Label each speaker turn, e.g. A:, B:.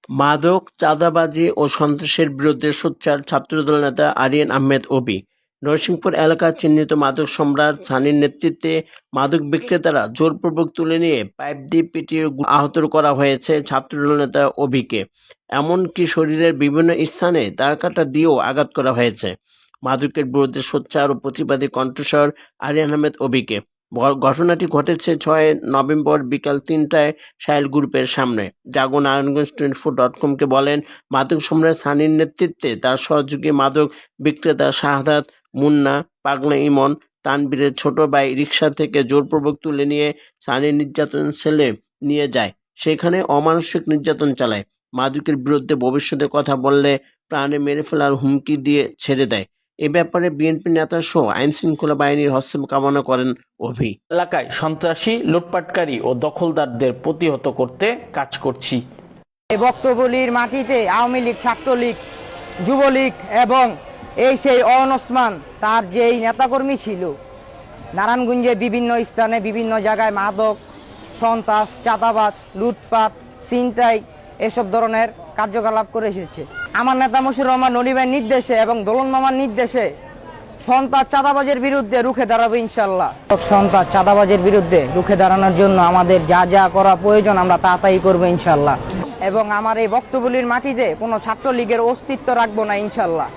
A: মাদক, চাঁদাবাজি ও সন্ত্রাসের বিরুদ্ধে সোচ্চার ছাত্রদল নেতা আরিয়ান আহমেদ অভি। নরসিংপুর এলাকার চিহ্নিত মাদক সম্রাট সানির নেতৃত্বে মাদক বিক্রেতারা জোরপূর্বক তুলে নিয়ে পাইপ দিয়ে পিটিয়ে আহত করা হয়েছে ছাত্রদল নেতা অভিকে। এমনকি শরীরের বিভিন্ন স্থানে তারকাটা দিয়েও আঘাত করা হয়েছে। মাদকের বিরুদ্ধে সোচ্চার ও প্রতিবাদী কণ্ঠস্বর আরিয়ান আহমেদ অভিকে। ঘটনাটি ঘটেছে 6 নভেম্বর বিকাল 3টায় সাহেল গ্রুপের সামনে। জাগো নারায়ণগঞ্জ 24.com-কে বলেন, মাদক সম্রাট সানির নেতৃত্বে তার সহযোগী মাদক বিক্রেতা শাহাদাত, মুন্না, পাগলা ইমন, তানবীরের ছোট ভাই রিকশা থেকে জোরপূর্বক তুলে নিয়ে সানির নির্যাতন সেলে নিয়ে যায়। সেখানে অমানসিক নির্যাতন চালায়। মাদকের বিরুদ্ধে ভবিষ্যতে কথা বললে প্রাণে মেরে ফেলার হুমকি দিয়ে ছেড়ে দেয়। এ ব্যাপারে বিএনপি নেতাসহ আইনশৃঙ্খলা বাহিনীর হস্তক্ষেপ কামনা করেন অভি।
B: এলাকায় সন্ত্রাসী, লুটপাটকারী ও দখলদারদের প্রতিহত করতে কাজ করছি।
C: এই বক্তব্যলির মাটিতে আওয়ামী লীগ, ছাত্রলীগ, যুবলীগ এবং সেই অয়ন ওসমান তার যেই নেতাকর্মী ছিল, নারায়ণগঞ্জে বিভিন্ন স্থানে বিভিন্ন জায়গায় মাদক, সন্ত্রাস, চাঁদাবাজ, লুটপাট, ছিনতাই এসব ধরনের কার্যকলাপ করে এসেছে। আমার নেতা মশিউর রহমান নলিবের নির্দেশে এবং দোলন মামার নির্দেশে সন্ত্রাস, চাঁদাবাজের বিরুদ্ধে রুখে দাঁড়াবো ইনশাল্লাহ। সন্ত্রাস, চাঁদাবাজের বিরুদ্ধে রুখে দাঁড়ানোর জন্য আমাদের যা যা করা প্রয়োজন আমরা তাড়াতাড়ি করবো ইনশাল্লাহ। এবং আমার এই বক্তব্যলির মাটিতে কোনো ছাত্রলীগের অস্তিত্ব রাখবো না ইনশাল্লাহ।